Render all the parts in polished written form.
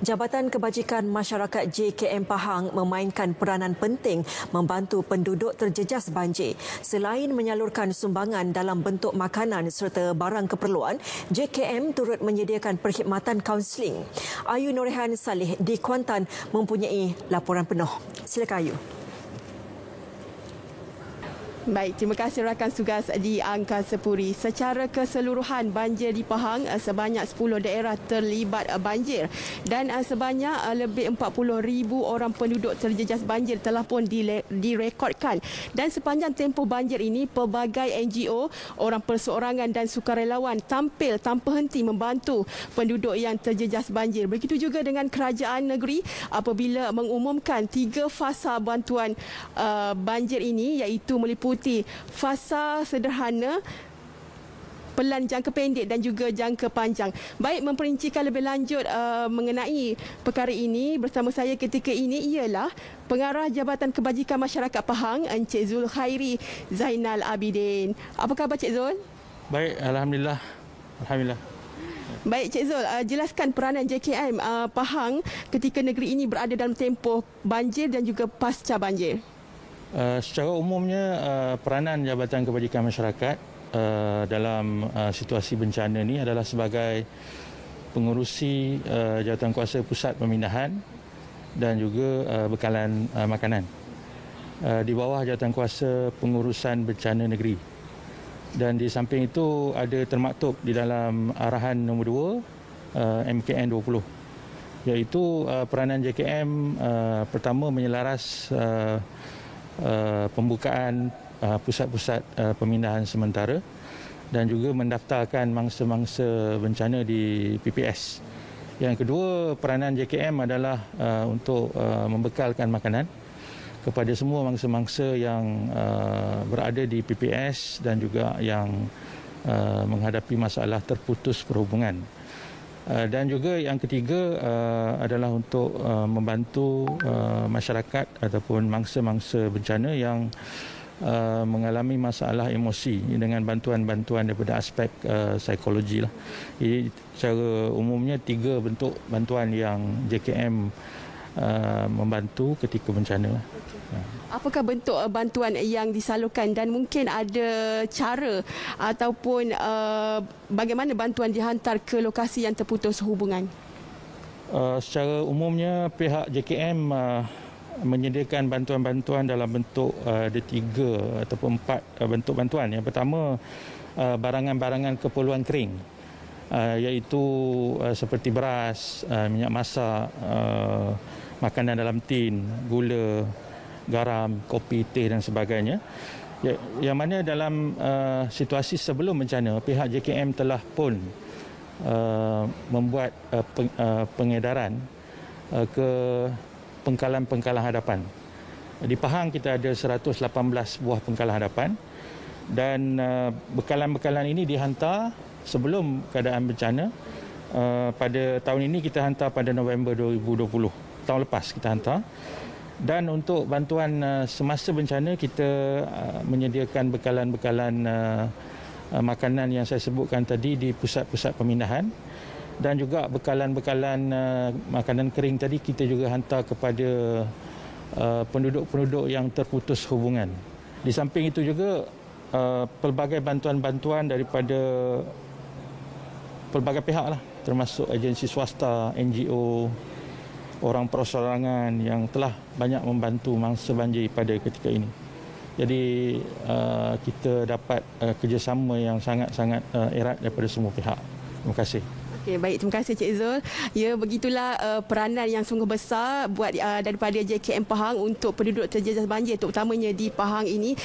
Jabatan Kebajikan Masyarakat JKM Pahang memainkan peranan penting membantu penduduk terjejas banjir. Selain menyalurkan sumbangan dalam bentuk makanan serta barang keperluan, JKM turut menyediakan perkhidmatan kaunseling. Ayu Norehan Saleh di Kuantan mempunyai laporan penuh. Silakan Ayu. Baik, terima kasih rakan tugas di Angkasa Puri. Secara keseluruhan banjir di Pahang, sebanyak 10 daerah terlibat banjir dan sebanyak lebih 40,000 orang penduduk terjejas banjir telah pun direkodkan. Dan sepanjang tempoh banjir ini, pelbagai NGO, orang perseorangan dan sukarelawan tampil tanpa henti membantu penduduk yang terjejas banjir. Begitu juga dengan kerajaan negeri apabila mengumumkan 3 fasa bantuan banjir ini, iaitu meliputi fasa sederhana, pelan jangka pendek dan juga jangka panjang. Baik, memperincikan lebih lanjut mengenai perkara ini, bersama saya ketika ini ialah Pengarah Jabatan Kebajikan Masyarakat Pahang, Encik Zul Khairi Zainal Abidin. Apa khabar Cik Zul? Baik, Alhamdulillah. Baik Cik Zul, jelaskan peranan JKM Pahang ketika negeri ini berada dalam tempoh banjir dan juga pasca banjir. Secara umumnya, peranan Jabatan Kebajikan Masyarakat dalam situasi bencana ini adalah sebagai pengurusi Jawatankuasa Pusat Pemindahan dan juga bekalan makanan di bawah Jawatankuasa Pengurusan Bencana Negeri. Dan di samping itu ada termaktub di dalam arahan nombor 2 MKN 20, iaitu peranan JKM pertama menyelaras pembukaan pusat-pusat pemindahan sementara dan juga mendaftarkan mangsa-mangsa bencana di PPS. Yang kedua, peranan JKM adalah untuk membekalkan makanan kepada semua mangsa-mangsa yang berada di PPS dan juga yang menghadapi masalah terputus perhubungan. Dan juga yang ketiga adalah untuk membantu masyarakat ataupun mangsa-mangsa bencana yang mengalami masalah emosi dengan bantuan-bantuan daripada aspek psikologi lah. Jadi secara umumnya 3 bentuk bantuan yang JKM membantu ketika bencana. Apakah bentuk bantuan yang disalurkan dan mungkin ada cara ataupun bagaimana bantuan dihantar ke lokasi yang terputus hubungan? Secara umumnya pihak JKM menyediakan bantuan-bantuan dalam bentuk ada 3 ataupun 4 bentuk bantuan. Yang pertama, barangan-barangan keperluan kering, iaitu seperti beras, minyak masak, makanan dalam tin, gula, garam, kopi, teh dan sebagainya. Yang mana dalam situasi sebelum bencana, pihak JKM telah pun membuat pengedaran ke pengkalan-pengkalan hadapan. Di Pahang kita ada 118 buah pengkalan hadapan dan bekalan-bekalan ini dihantar sebelum keadaan bencana. Pada tahun ini kita hantar pada November 2020. Tahun lepas kita hantar. Dan untuk bantuan semasa bencana, kita menyediakan bekalan-bekalan makanan yang saya sebutkan tadi di pusat-pusat pemindahan. Dan juga bekalan-bekalan makanan kering tadi kita juga hantar kepada penduduk-penduduk yang terputus hubungan. Di samping itu juga pelbagai bantuan-bantuan daripada pelbagai pihak lah, termasuk agensi swasta, NGO, orang perseorangan yang telah banyak membantu mangsa banjir pada ketika ini. Jadi kita dapat kerjasama yang sangat-sangat erat daripada semua pihak. Terima kasih. Okey, baik, terima kasih Cik Zul. Ya, begitulah peranan yang sungguh besar buat daripada JKM Pahang untuk penduduk terjejas banjir, terutamanya di Pahang ini.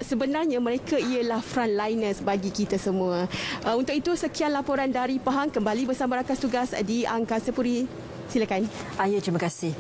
Sebenarnya mereka ialah frontliners bagi kita semua. Untuk itu, sekian laporan dari Pahang. Kembali bersama rakan tugas di Angkasa Puri. Silakan. Ayu, terima kasih.